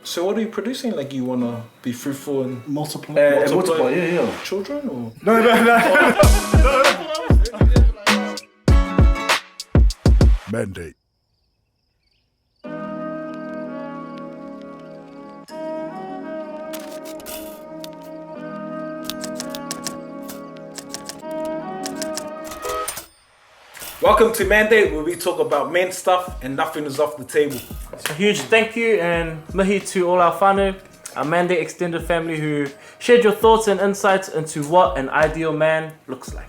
So what are you producing? Like you wanna be fruitful and Multiply, yeah. children or? No. Mandate. Welcome to Mandate, where we talk about men stuff and nothing is off the table. A huge thank you and mihi to all our whānau, our Mandate extended family who shared your thoughts and insights into what an ideal man looks like.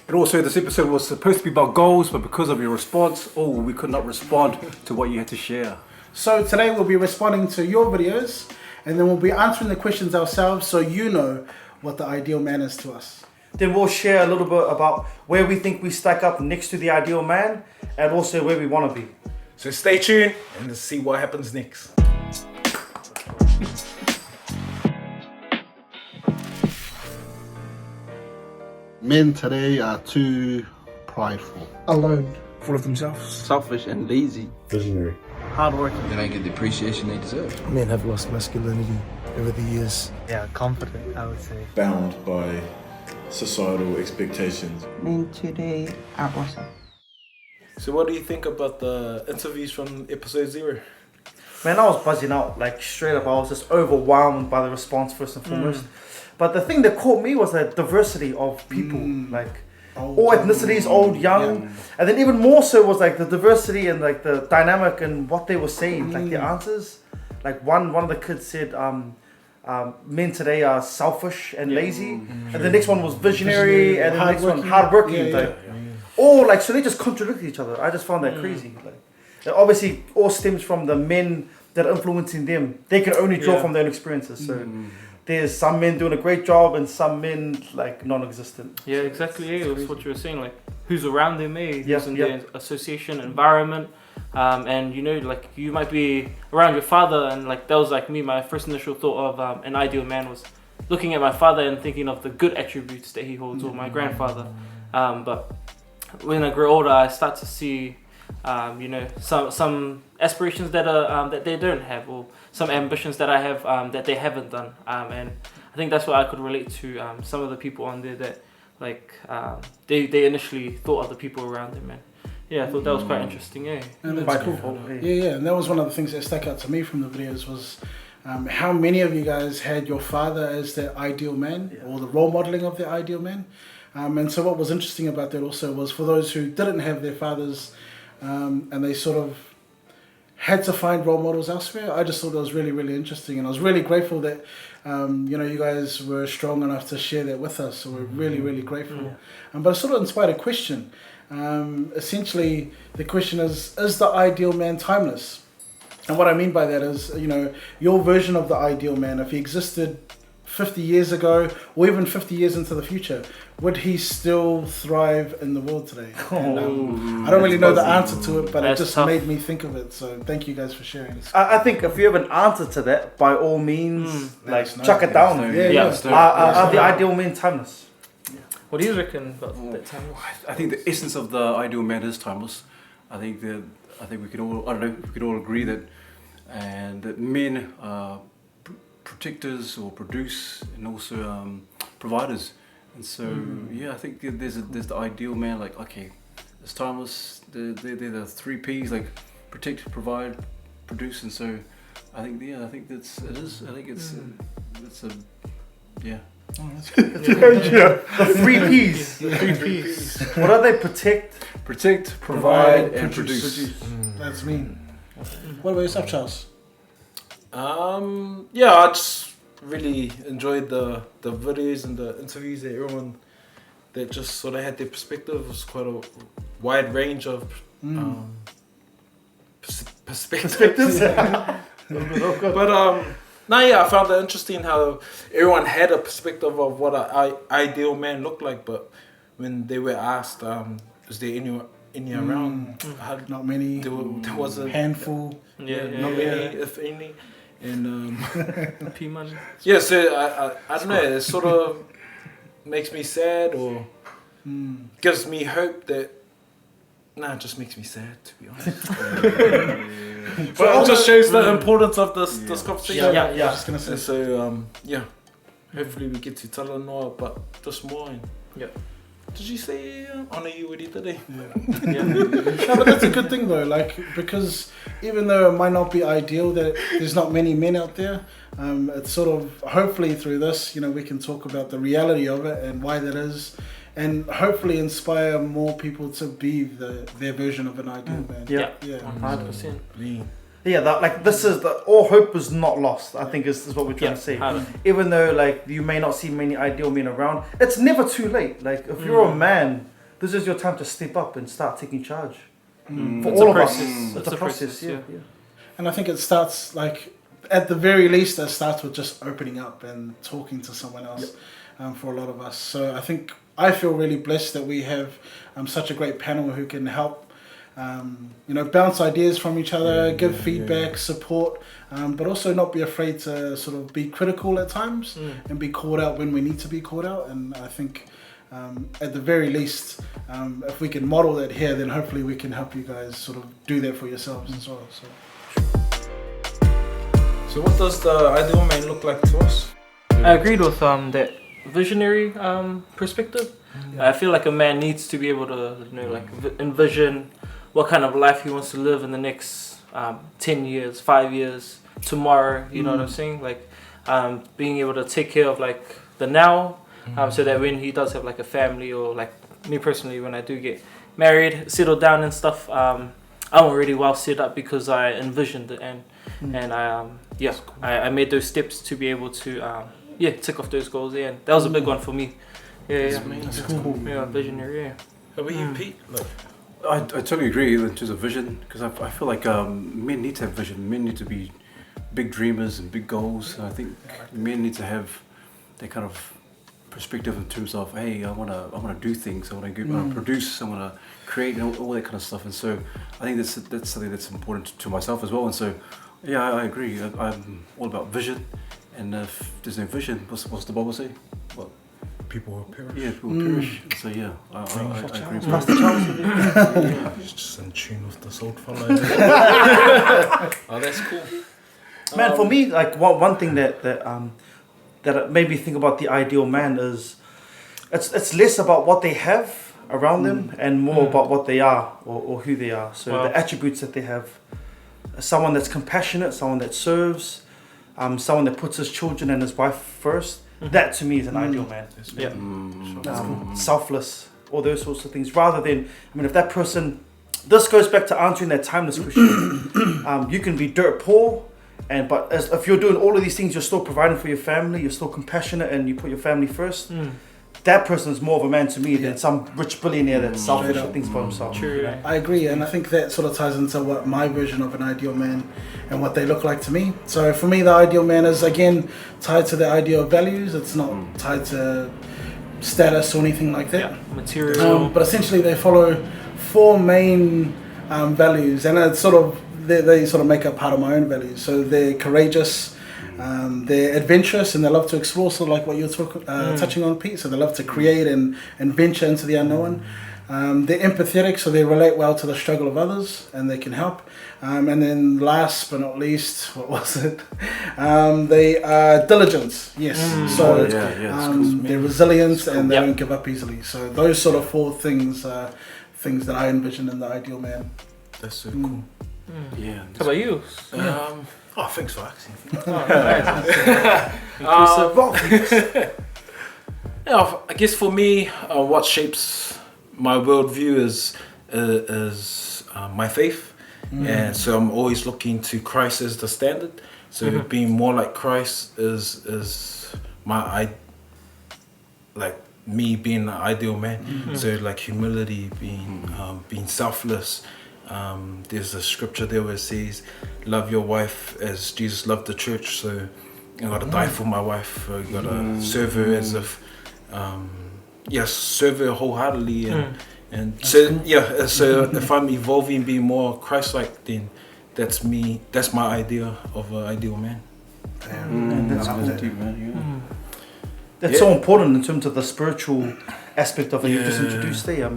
And also, this episode was supposed to be about goals, but because of your response, we could not respond to what you had to share. So today we'll be responding to your videos, and then we'll be answering the questions ourselves, so you know what the ideal man is to us. Then we'll share a little bit about where we think we stack up next to the ideal man and also where we want to be. So stay tuned and let's see what happens next. Men today are too prideful. Alone. Full of themselves. Selfish and lazy. Visionary. Hardworking. They don't get the appreciation they deserve. Men have lost masculinity over the years. Yeah, confident, I would say. Bound by societal expectations. Men today are awesome. So what do you think about the interviews from episode 0? Man, I was buzzing out, like straight up. I was just overwhelmed by the response first and foremost. But the thing that caught me was the diversity of people, like all ethnicities, old, young, and then even more so was like the diversity and like the dynamic and what they were saying, like the answers. Like one of the kids said, men today are selfish and lazy, and the next one was visionary, and the next one hardworking. All like, so they just contradicted each other. I just found that crazy. Like, it obviously all stems from the men that are influencing them. They can only draw from their own experiences. So there's some men doing a great job and some men like non-existent. Yeah, exactly. Yeah, that's what you were saying. Like, who's around them, who's in their association, environment. And you know, like you might be around your father, and like that was like me. My first initial thought of an ideal man was looking at my father and thinking of the good attributes that he holds, or my grandfather. But when I grow older, I start to see, you know, some aspirations that are that they don't have, or some ambitions that I have that they haven't done. And I think that's what I could relate to some of the people on there that like they initially thought of the people around them, man. Yeah, I thought that was quite interesting, yeah. And that's cool. Yeah, and that was one of the things that stuck out to me from the videos was how many of you guys had your father as the ideal man or the role modeling of the ideal man. And so what was interesting about that also was for those who didn't have their fathers and they sort of had to find role models elsewhere, I just thought that was really, really interesting. And I was really grateful that, you know, you guys were strong enough to share that with us. So we're really, really grateful. But it sort of inspired a question. Essentially, the question is the ideal man timeless? And what I mean by that is, you know, your version of the ideal man, if he existed 50 years ago or even 50 years into the future, would he still thrive in the world today? And, I don't really know the answer to it, but it just made me think of it. So thank you guys for sharing. I think if you have an answer to that, by all means, like chuck it down. Are the ideal men timeless? What do you reckon about that timeless? I think the essence of the ideal man is timeless. I think we can all, we could all agree that, and that men are protectors or produce and also providers. And so I think there's the ideal man, like, okay, it's timeless. They're the 3 P's, like protect, provide, produce. And so I think it's yeah. Oh, that's good. The 3 P's. The 3 P's. What are they? Protect, provide, and produce. That's me. What about yourself, Charles? Yeah, I just really enjoyed the videos and the interviews that everyone that just sort of had their perspective. It was quite a wide range of perspectives. But I found it interesting how everyone had a perspective of what an ideal man looked like. But when they were asked, is there any around? Not many. There was a handful. Not many, if any. And P money. Yeah, so I don't know. It sort of makes me sad or gives me hope that Nah, it just makes me sad, to be honest. But it just shows the importance of this conversation. Yeah. I was just gonna say. So hopefully we get to tell her more about this more. And did you say honour you already today? Yeah. No, but that's a good thing though, like, because even though it might not be ideal that there's not many men out there, it's sort of, hopefully through this, we can talk about the reality of it and why that is, and hopefully inspire more people to be their version of an ideal man. Yeah. 100%. Yeah, this is all hope is not lost. I think is what we're trying to say. Even though like you may not see many ideal men around, it's never too late. Like if you're a man, this is your time to step up and start taking charge. For all of us, it's a process. Yeah. And I think it starts like, at the very least, it starts with just opening up and talking to someone else. For a lot of us, so I feel really blessed that we have such a great panel who can help. Bounce ideas from each other, give feedback, support, but also not be afraid to sort of be critical at times and be called out when we need to be called out. And I think at the very least, if we can model that here, then hopefully we can help you guys sort of do that for yourselves as well. So what does the ideal man look like to us? I agreed with that visionary perspective. I feel like a man needs to be able to envision what kind of life he wants to live in the next 10 years, 5 years, tomorrow, you know what I'm saying? Like being able to take care of like the now, so that when he does have like a family, or like me personally, when I do get married, settle down and stuff, I'm already well set up because I envisioned it and I made those steps to be able to tick off those goals, and that was a big one for me. That's cool. Yeah, visionary. How about you, Pete? I totally agree in terms of vision, because I feel like men need to have vision. Men need to be big dreamers and big goals. And I think men need to have that kind of perspective in terms of, hey, I wanna do things. I wanna produce. I wanna create, and all that kind of stuff. And so I think that's something that's important to myself as well. And so I agree. I'm all about vision. And if there's no vision, what's the Bible say? What? People will perish. Yeah, people will perish. So I agree. It's just in tune with this old fellow. Oh, that's cool. Man, for me, like one thing that made me think about the ideal man is it's less about what they have around them and more about what they are or who they are. So the attributes that they have. Someone that's compassionate, someone that serves, someone that puts his children and his wife first. That to me is an ideal man. That's cool. Selfless, all those sorts of things. Rather than, if that person, this goes back to answering that timeless question. You can be dirt poor, but if you're doing all of these things, you're still providing for your family, you're still compassionate, and you put your family first. That person is more of a man to me than some rich billionaire that's selfish and thinks for himself. True. I agree, and I think that sort of ties into what my version of an ideal man and what they look like to me. So for me, the ideal man is again tied to the idea of values. It's not tied to status or anything like that. Material. But essentially, they follow four main values, and it's sort of they sort of make up part of my own values. So they're courageous. They're adventurous and they love to explore, sort of like what you're touching on, Pete. So they love to create and venture into the unknown. They're empathetic, so they relate well to the struggle of others and they can help. And then last but not least, what was it? They are diligent, yes. So they're resilient and they don't give up easily. So those sort of four things are things that I envision in the ideal man. That's so cool. Yeah. How about you? Thanks for asking. I guess for me, what shapes my worldview is my faith, and so I'm always looking to Christ as the standard. So being more like Christ is my like me being the ideal man. So like humility, being selfless. There's a scripture there where it says, love your wife as Jesus loved the church. So you gotta die for my wife. You gotta serve her as if, serve her wholeheartedly. And so so if I'm evolving, being more Christ-like, then that's me. That's my idea of an ideal man. That's deep, man. That's so important in terms of the spiritual aspect of it you just introduced there.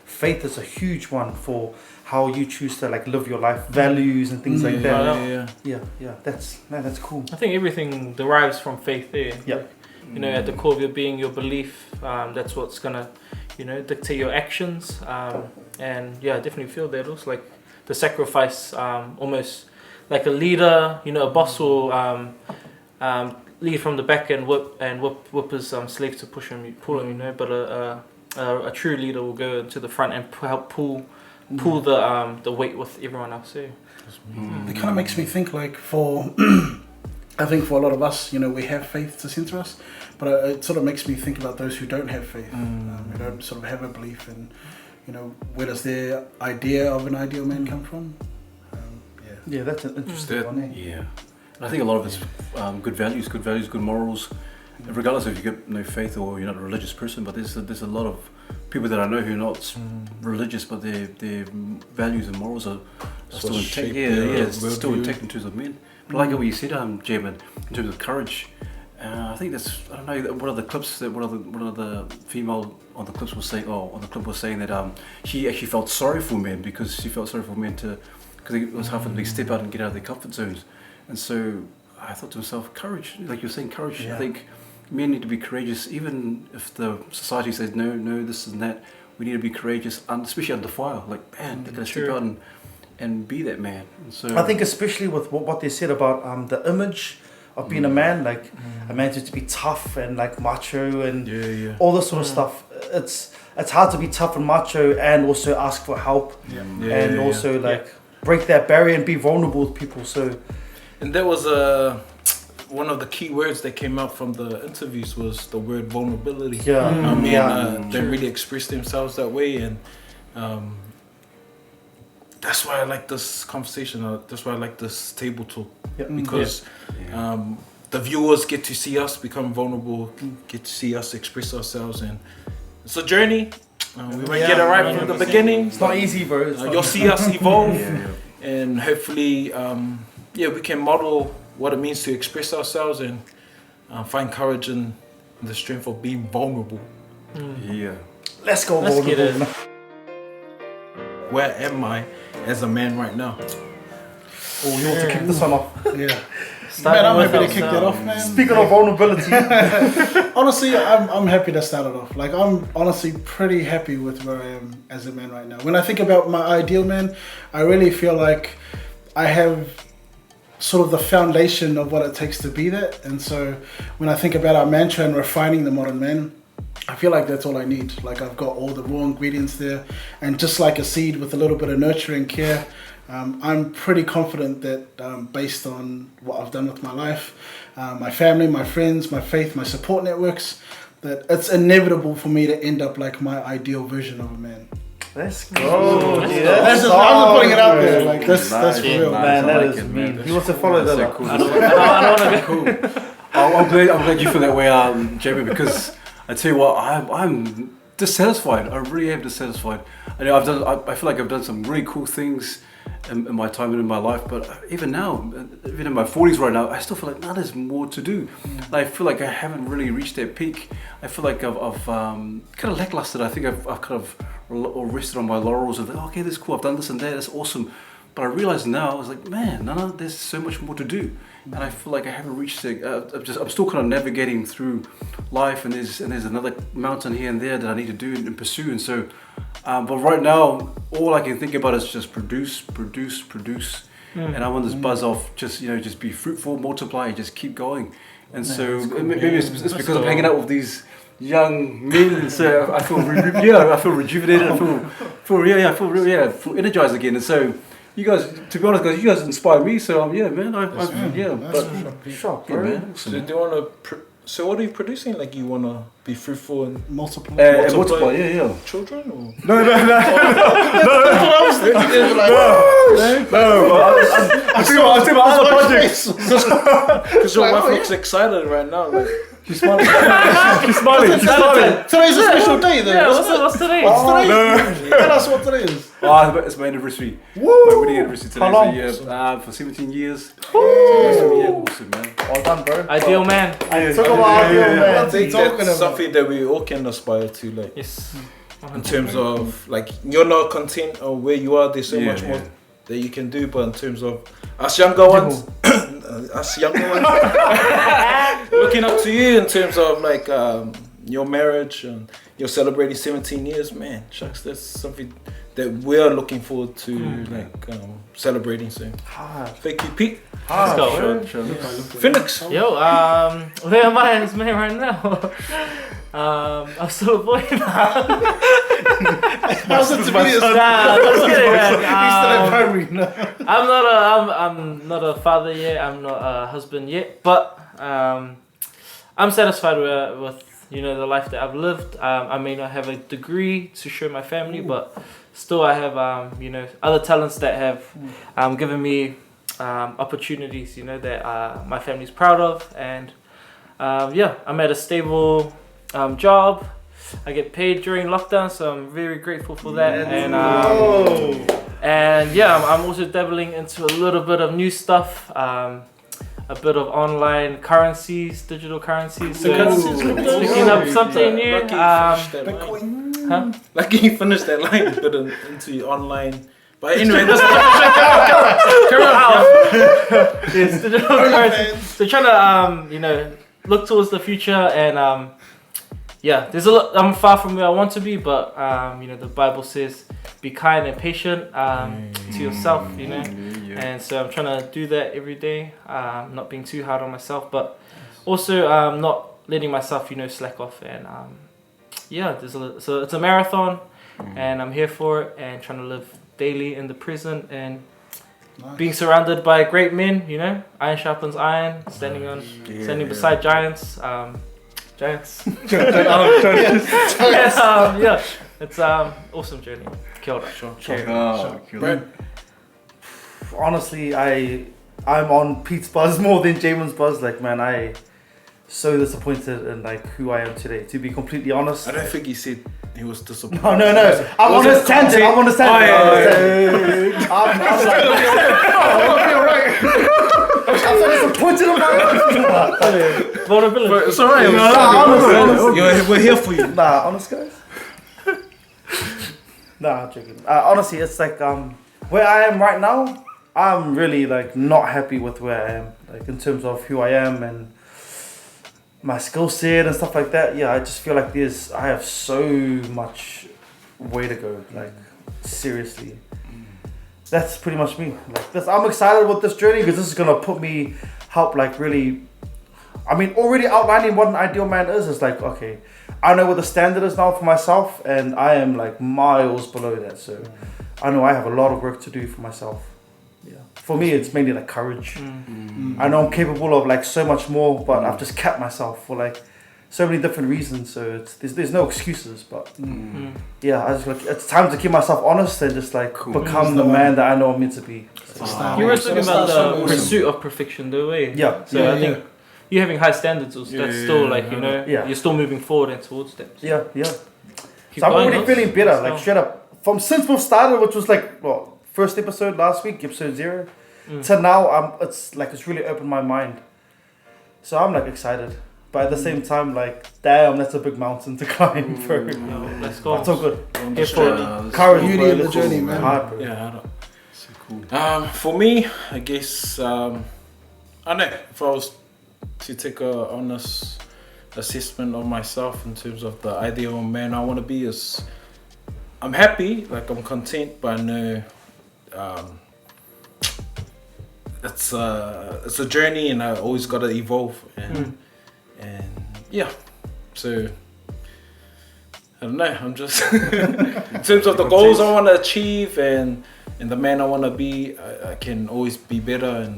faith is a huge one for how you choose to like live your life, values and things like that. Yeah. That's cool. I think everything derives from faith there. Yeah. Like, you know, at the core of your being, your belief, that's what's gonna, you know, dictate your actions. And yeah, I definitely feel that. Also, like the sacrifice, almost like a leader, you know, a boss will lead from the back and whip his slave to pull him, you know. But a true leader will go to the front and help pull the weight with everyone else. Yeah. It kind of makes me think like I think for a lot of us, you know, we have faith to center us, but it sort of makes me think about those who don't have faith, who don't sort of have a belief, and you know, where does their idea of an ideal man come from? Yeah, that's an interesting one. Eh? Yeah, I think a lot of it's good values, good morals. Regardless if you get no faith or you're not a religious person, but there's a lot of people that I know who are not religious, but their values and morals are still intact. It's still intact in terms of men. But like what you said, Jamin, in terms of courage, I think that's, I don't know, one of the clips that one of the female on the clips was saying, on the clip was saying that she actually felt sorry for men because she felt sorry for men because it was hard for them to step out and get out of their comfort zones. And so I thought to myself, courage, like you're saying, courage. I think men need to be courageous, even if the society says no, this and that. We need to be courageous, especially under fire. Like, man, they're gonna step out and be that man. And so I think especially with what they said about the image of being a man, like a man to be tough and like macho and all this sort of stuff. It's hard to be tough and macho and also ask for help and also like break that barrier and be vulnerable with people. So, and that was one of the key words that came out from the interviews was the word vulnerability. They really express themselves that way, and that's why I like this conversation. That's why I like this table talk because the viewers get to see us become vulnerable, get to see us express ourselves, and it's a journey. We might get it right from the beginning. It's not easy, bro. You'll see us evolve, and hopefully, we can model what it means to express ourselves and find courage in the strength of being vulnerable. Let's go. Let's get it. Where am I as a man right now? Oh, you want to kick this one off? Man, I'm happy to kick that off, man. Speaking of vulnerability, honestly, I'm happy to start it off. Like, I'm honestly pretty happy with where I am as a man right now. When I think about my ideal man, I really feel like I have sort of the foundation of what it takes to be that. And so when I think about our mantra and refining the modern man, I feel like that's all I need. Like, I've got all the raw ingredients there, and just like a seed with a little bit of nurturing care, I'm pretty confident that based on what I've done with my life, my family, my friends, my faith, my support networks, that it's inevitable for me to end up like my ideal version of a man. Let's go. I'm just putting it out there. Like, that's real. Man, that is mean. He wants to follow that up. Cool. I don't want to be cool. I'm glad you feel that way, Jamie, because I tell you what, I'm dissatisfied. I really am dissatisfied. I know I feel like I've done some really cool things in my time and in my life, but even now, even in my 40s right now, I still feel like there's more to do. I feel like I haven't really reached that peak. I feel like I've kind of lackluster. I think I've kind of rested on my laurels of okay, that's cool, I've done this and that, that's awesome. But I realize now, I was like, man, no, there's so much more to do. And I feel like I haven't reached it. I'm still kind of navigating through life, and there's another mountain here and there that I need to do and pursue. And so, but right now, all I can think about is just produce. And I want this buzz off, just be fruitful, multiply, and just keep going. And so maybe it's because I'm hanging out with these young men, so I feel rejuvenated. I feel energized again. And so, you guys, to be honest, guys, you guys inspire me. So man, So do you want to? So what are you producing? Like, you want to be fruitful and multiply? Multiply, children or? No. I'm thinking about other projects. Because your wife looks excited right now. Like, she's smiling. She's smiling. Today's a special day, though. Yeah, what's today? Tell us what today is. It's my anniversary. My wedding anniversary today. How long? For 17 years. Awesome, man. Well done, bro. Ideal man. Talk about ideal man. I think that's something that we all can aspire to. Like, Yes. in terms of like you're not content or where you are. There's so much more that you can do, but in terms of us younger ones, looking up to you in terms of like your marriage and you're celebrating 17 years, man. Shucks, that's something that we're looking forward to celebrating soon. Thank you, Pete. Let's go. Phoenix. Yo, where am I as man right now? I'm still a boy now. How's it to be? Nah, I'm just kidding, man. He's still in primary. No. I'm not a father yet. I'm not a husband yet, but I'm satisfied with the life that I've lived. I may not have a degree to show my family, but still I have other talents that have given me opportunities that my family's proud of, and I'm at a stable job. I get paid during lockdown, so I'm very grateful for that. I'm also dabbling into a little bit of new stuff. A bit of online currencies, digital currencies. So picking up something new. Lucky you finished that line, but into online. But anyway, that's Yes, digital currency. So trying to look towards the future, and there's a lot. I'm far from where I want to be, but the Bible says, "Be kind and patient to yourself." And so I'm trying to do that every day, not being too hard on myself, but also not letting myself, slack off. And so it's a marathon, and I'm here for it, and trying to live daily in the present, and being surrounded by great men. Iron sharpens iron, standing beside giants. Giants. It's awesome journey. Kia ora. Sure. Honestly, I'm on Pete's buzz more than Jamon's buzz. Like, man, I so disappointed in like who I am today. To be completely honest, I don't think he said he was disappointed. No. I'm on his tangent. I'm like, I'm so disappointed about vulnerability. It's alright. We're here for you. Nah, honest guys. Nah, I'm joking. Honestly, it's like where I am right now. I'm really like not happy with where I am, like in terms of who I am and my skill set and stuff like that. I just feel like I have so much way to go. Like seriously, that's pretty much me. Like I'm excited with this journey because this is gonna help like really. I mean, already outlining what an ideal man is like, okay, I know what the standard is now for myself, and I am like miles below that. So I know I have a lot of work to do for myself. For me, it's mainly like courage. I know I'm capable of like so much more, but I've just capped myself for like so many different reasons. So there's no excuses. But I just like it's time to keep myself honest and just like become the man that I know I'm meant to be. You were talking about the pursuit of perfection, though, eh? Yeah. So I think you having high standards, that's still like you're still moving forward and towards them. So. Yeah. So I'm already feeling better. Like straight up from since we've started, which was like first episode last week, episode 0. To now, it's really opened my mind. So I'm like excited, but at the same time, like damn, that's a big mountain to climb through. Let's go. It's all good. Courage, beauty of the journey, man. So cool. For me, I guess I don't know if I was to take a honest assessment of myself in terms of the ideal man I want to be, is I'm happy, like I'm content, but I know. It's a journey, and I always gotta evolve, and so I don't know. I'm just in terms of the goals I want to achieve and the man I want to be. I can always be better,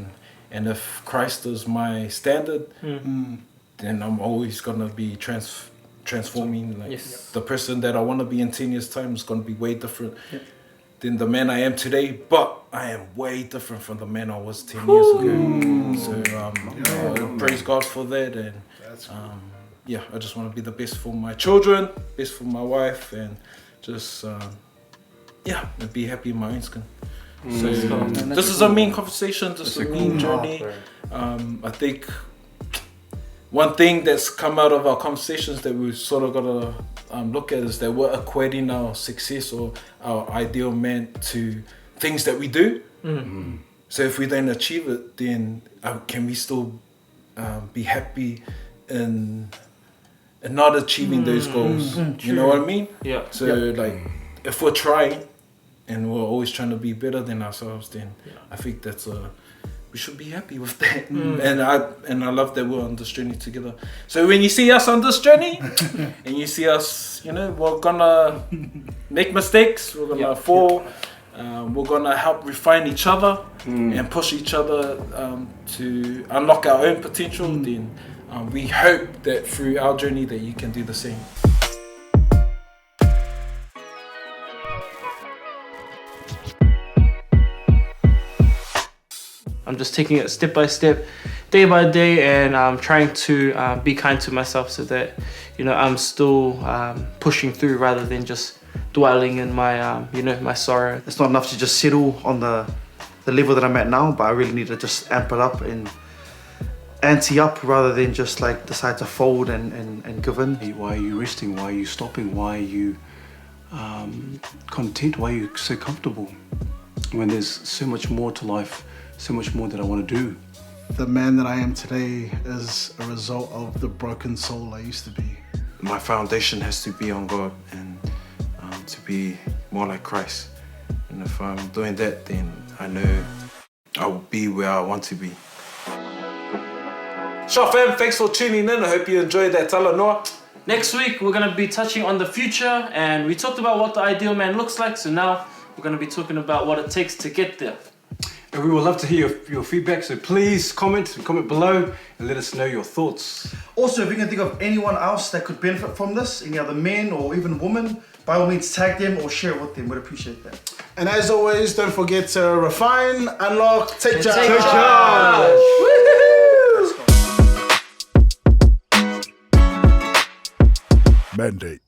and if Christ is my standard, then I'm always gonna be transforming. Like the person that I want to be in 10 years' time is gonna be way different. Than the man I am today, but I am way different from the man I was 10 years ago. So praise God for that, and I just want to be the best for my children, best for my wife, and just and be happy in my own skin. So this is a mean conversation, this is a mean journey. I think one thing that's come out of our conversations that we've sort of got to look at is that we're equating our success or our ideal man to things that we do. So if we don't achieve it, then can we still be happy in not achieving those goals? You know what I mean? Yeah. So like, if we're trying and we're always trying to be better than ourselves, then I think we should be happy with that. And I love that we're on this journey together. So when you see us on this journey and you see us, we're gonna make mistakes, we're gonna fall, we're gonna help refine each other and push each other to unlock our own potential, then we hope that through our journey that you can do the same. I'm just taking it step by step, day by day, and I'm trying to be kind to myself so that, I'm still pushing through rather than just dwelling in my, my sorrow. It's not enough to just settle on the level that I'm at now, but I really need to just amp it up and ante up rather than just like decide to fold and give in. Why are you resting? Why are you stopping? Why are you content? Why are you so comfortable? When there's so much more to life, so much more that I want to do. The man that I am today is a result of the broken soul I used to be. My foundation has to be on God and to be more like Christ. And if I'm doing that, then I know I will be where I want to be. Sure fam, thanks for tuning in. I hope you enjoyed that Talanoa. Next week, we're going to be touching on the future, and we talked about what the ideal man looks like, so now we're going to be talking about what it takes to get there. And we would love to hear your feedback, so please comment below and let us know your thoughts. Also, if you can think of anyone else that could benefit from this, any other men or even women, by all means tag them or share it with them. We'd appreciate that. And as always, don't forget to refine, unlock, take charge. Take charge. Mandate.